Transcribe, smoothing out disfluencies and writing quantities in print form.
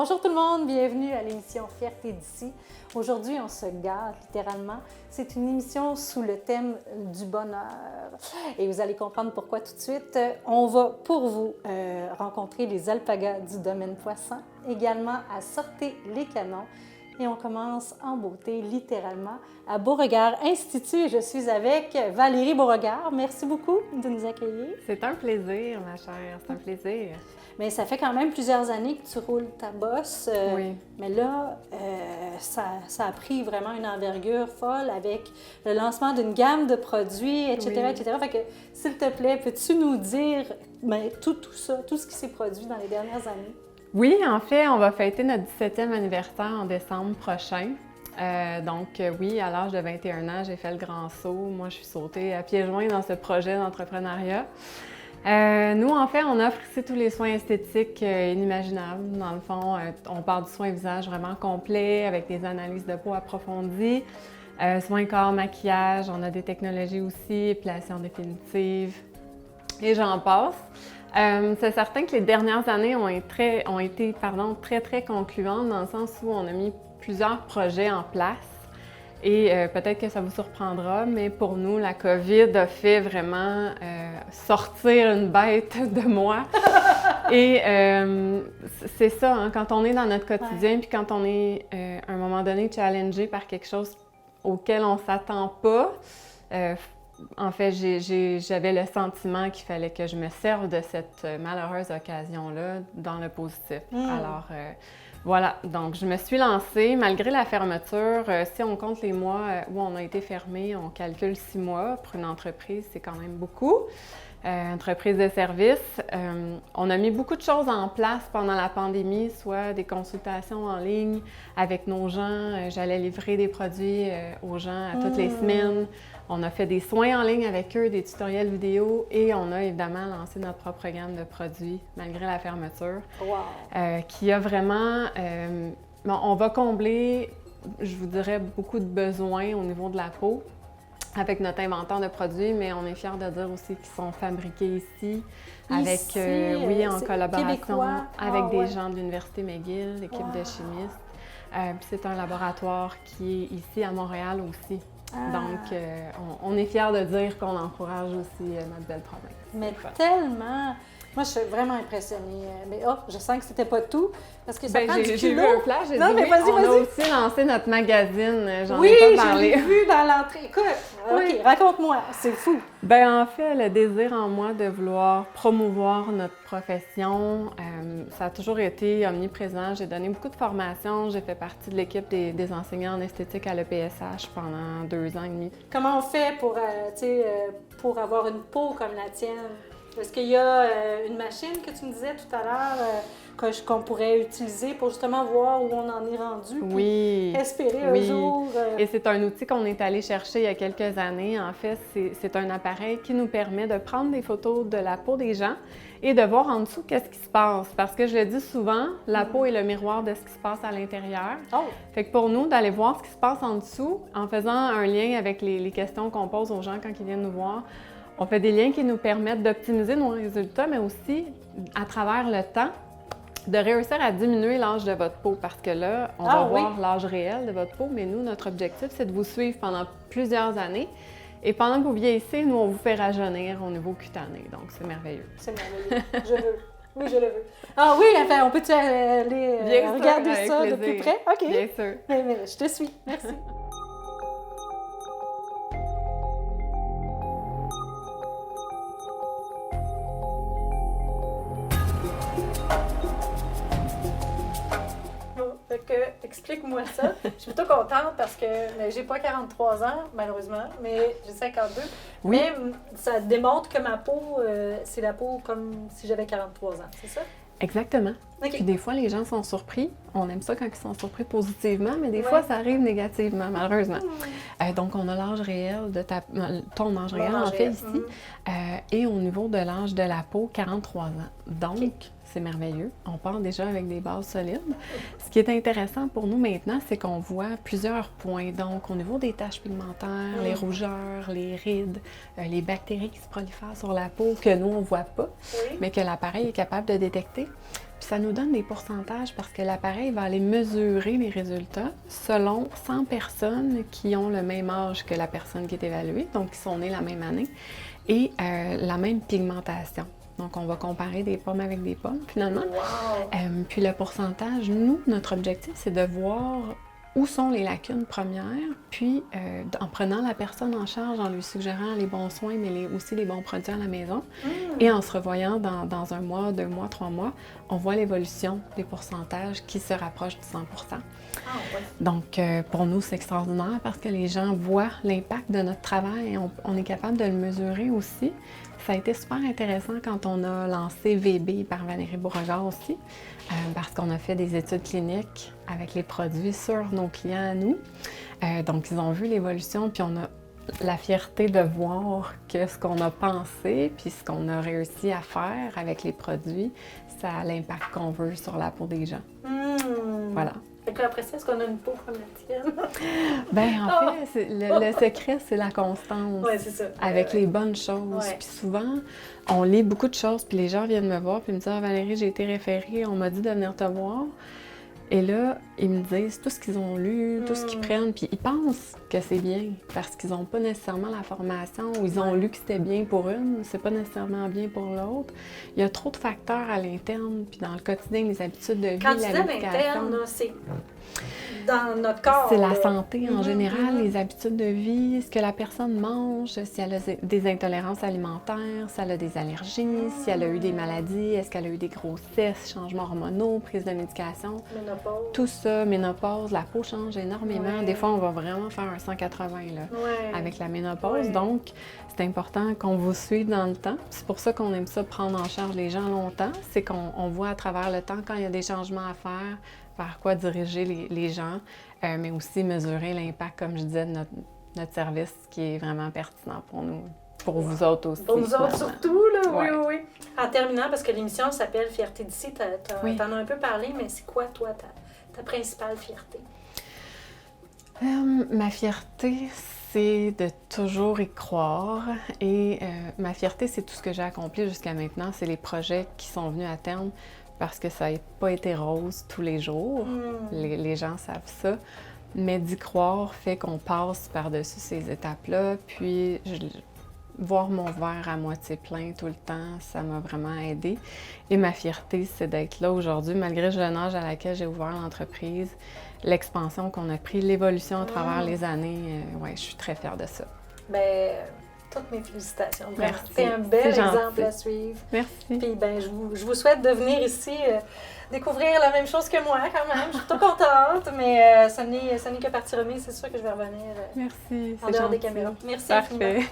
Bonjour tout le monde, bienvenue à l'émission Fierté d'ici. Aujourd'hui, on se gâte littéralement. C'est une émission sous le thème du bonheur. Et vous allez comprendre pourquoi tout de suite. On va pour vous rencontrer les alpagas du domaine Poisson, également à Sortez les canons. Et on commence en beauté, littéralement, à Beauregard Institut. Je suis avec Valérie Beauregard. Merci beaucoup de nous accueillir. C'est un plaisir, ma chère, c'est un plaisir. Mais ça fait quand même plusieurs années que tu roules ta bosse. Oui. Mais là, ça a pris vraiment une envergure folle avec le lancement d'une gamme de produits, etc., Oui. etc. Fait que, s'il te plaît, peux-tu nous dire tout ça, tout ce qui s'est produit dans les dernières années? Oui, en fait, on va fêter notre 17e anniversaire en décembre prochain. Oui, à l'âge de 21 ans, j'ai fait le grand saut. Moi, je suis sautée à pieds joints dans ce projet d'entrepreneuriat. Nous, en fait, on offre ici tous les soins esthétiques inimaginables. Dans le fond, on parle du soin visage vraiment complet avec des analyses de peau approfondies, soins corps, maquillage, on a des technologies aussi, épilation définitive et j'en passe. C'est certain que les dernières années ont été très concluantes dans le sens où on a mis plusieurs projets en place. Et peut-être que ça vous surprendra, mais pour nous, la COVID a fait vraiment sortir une bête de moi. Et c'est ça, hein, quand on est dans notre quotidien, puis quand on est à un moment donné challengé par quelque chose auquel on ne s'attend pas, en fait, j'avais le sentiment qu'il fallait que je me serve de cette malheureuse occasion-là dans le positif. Alors, voilà, donc je me suis lancée, malgré la fermeture. Si on compte les mois où on a été fermé, on calcule 6 mois. Pour une entreprise, c'est quand même beaucoup. Entreprise de service. On a mis beaucoup de choses en place pendant la pandémie, soit des consultations en ligne avec nos gens. J'allais livrer des produits aux gens à toutes les semaines. On a fait des soins en ligne avec eux, des tutoriels vidéo et on a évidemment lancé notre propre gamme de produits malgré la fermeture. Wow. Qui a vraiment... on va combler, je vous dirais, beaucoup de besoins au niveau de la peau avec notre inventaire de produits, mais on est fiers de dire aussi qu'ils sont fabriqués ici, avec, oui, en collaboration québécois. avec des gens de l'Université McGill, l'équipe de chimistes. Puis c'est un laboratoire qui est ici à Montréal aussi. Donc, on est fiers de dire qu'on encourage aussi notre belle province. Mais tellement! Moi, je suis vraiment impressionnée. Mais je sens que c'était pas tout, parce que ça prend du kilo. J'ai vu un flash, j'ai dit mais oui, vas-y. On a aussi lancé notre magazine, j'en Oui, ai pas parlé. je l'ai vu dans l'entrée. Écoute, Oui. OK, raconte-moi, c'est fou. En fait, le désir en moi de vouloir promouvoir notre profession, ça a toujours été omniprésent. J'ai donné beaucoup de formations, j'ai fait partie de l'équipe des enseignants en esthétique à l'EPSH pendant 2 ans et demi. Comment on fait pour avoir une peau comme la tienne? Est-ce qu'il y a une machine que tu me disais tout à l'heure qu'on pourrait utiliser pour justement voir où on en est rendu? Oui. Espérer un jour. Et c'est un outil qu'on est allé chercher il y a quelques années. En fait, c'est un appareil qui nous permet de prendre des photos de la peau des gens et de voir en dessous qu'est-ce qui se passe. Parce que je le dis souvent, la peau est le miroir de ce qui se passe à l'intérieur. Oh. Fait que pour nous, d'aller voir ce qui se passe en dessous, en faisant un lien avec les questions qu'on pose aux gens quand ils viennent nous voir, on fait des liens qui nous permettent d'optimiser nos résultats, mais aussi, à travers le temps, de réussir à diminuer l'âge de votre peau. Parce que là, on va voir l'âge réel de votre peau, mais nous, notre objectif, c'est de vous suivre pendant plusieurs années. Et pendant que vous vieillissez, nous, on vous fait rajeunir au niveau cutané. Donc, c'est merveilleux. C'est merveilleux. Je veux. Oui, je le veux. Ah oui, enfin, on peut-tu aller regarder ça plaisir. de plus près? OK. Bien sûr. Mais je te suis. Merci. Explique-moi ça. Je suis plutôt contente parce que j'ai pas 43 ans, malheureusement, mais j'ai 52. Oui. Mais ça démontre que ma peau, c'est la peau comme si j'avais 43 ans, c'est ça? Exactement. Okay. Puis des fois, les gens sont surpris. On aime ça quand ils sont surpris positivement, mais des fois, ça arrive négativement, malheureusement. Donc, on a l'âge réel de ton âge réel, en fait, ici. Et au niveau de l'âge de la peau, 43 ans. Donc, c'est merveilleux. On part déjà avec des bases solides. Ce qui est intéressant pour nous maintenant, c'est qu'on voit plusieurs points. Donc, au niveau des taches pigmentaires, les rougeurs, les rides, les bactéries qui se prolifèrent sur la peau que nous, on ne voit pas, mais que l'appareil est capable de détecter. Puis ça nous donne des pourcentages parce que l'appareil va aller mesurer les résultats selon 100 personnes qui ont le même âge que la personne qui est évaluée, donc qui sont nées la même année, et la même pigmentation. Donc, on va comparer des pommes avec des pommes, finalement. Wow! Puis le pourcentage, nous, notre objectif, c'est de voir où sont les lacunes premières, puis en prenant la personne en charge, en lui suggérant les bons soins, mais aussi les bons produits à la maison, et en se revoyant dans 1 mois, 2 mois, 3 mois, on voit l'évolution des pourcentages qui se rapprochent du 100 %. Ah, ouais. Donc, pour nous, c'est extraordinaire parce que les gens voient l'impact de notre travail et on est capable de le mesurer aussi. Ça a été super intéressant quand on a lancé VB par Valérie Beauregard aussi, parce qu'on a fait des études cliniques avec les produits sur nos clients à nous. Donc, ils ont vu l'évolution, puis on a la fierté de voir que ce qu'on a pensé, puis ce qu'on a réussi à faire avec les produits, ça a l'impact qu'on veut sur la peau des gens. Voilà. Fait qu'après ça, est-ce qu'on a une peau comme la tienne? Bien, en fait, le secret, c'est la constance. Oui, c'est ça. Avec les bonnes choses. Ouais. Puis souvent, on lit beaucoup de choses, puis les gens viennent me voir, puis me disent « Ah, Valérie, j'ai été référée, on m'a dit de venir te voir. » Et là, ils me disent tout ce qu'ils ont lu, tout ce qu'ils prennent, puis ils pensent que c'est bien, parce qu'ils n'ont pas nécessairement la formation, ou ils ont lu que c'était bien pour une, c'est pas nécessairement bien pour l'autre. Il y a trop de facteurs à l'interne, puis dans le quotidien, les habitudes de vie, Quand tu dis à l'alimentation. l'interne, là, c'est dans notre corps. C'est la là. santé en général, les habitudes de vie, ce que la personne mange, si elle a des intolérances alimentaires, si elle a des allergies, si elle a eu des maladies, est-ce qu'elle a eu des grossesses, changements hormonaux, prise de médication. Ménopause. Tout ça, ménopause, la peau change énormément. Ouais. Des fois, on va vraiment faire un 180 là, Ouais. avec la ménopause. Ouais. Donc, c'est important qu'on vous suive dans le temps. C'est pour ça qu'on aime ça prendre en charge les gens longtemps. C'est qu'on voit à travers le temps quand il y a des changements à faire, vers quoi diriger les gens, mais aussi mesurer l'impact, comme je disais, de notre service qui est vraiment pertinent pour nous, pour vous autres aussi. Pour nous autres finalement. surtout, là, Ouais. oui. En terminant, parce que l'émission s'appelle Fierté d'ici, Oui. t'en as un peu parlé, mais c'est quoi, toi, ta principale fierté? Ma fierté, c'est de toujours y croire. Et ma fierté, c'est tout ce que j'ai accompli jusqu'à maintenant. C'est les projets qui sont venus à terme parce que ça n'a pas été rose tous les jours. Les gens savent ça. Mais d'y croire fait qu'on passe par-dessus ces étapes-là. Puis, voir mon verre à moitié plein tout le temps, ça m'a vraiment aidée. Et ma fierté, c'est d'être là aujourd'hui, malgré le jeune âge à laquelle j'ai ouvert l'entreprise, l'expansion qu'on a pris, l'évolution à travers les années. Ouais, je suis très fière de ça. Bien, toutes mes félicitations. Vraiment. Merci. C'est un bel C'est exemple gentil. à suivre. Merci. Puis, ben, je vous souhaite de venir ici découvrir la même chose que moi, quand même. Je suis toute contente, mais ça n'est que partie remise. C'est sûr que je vais revenir Merci. en C'est dehors des gentil. caméras. Merci Parfait. infiniment.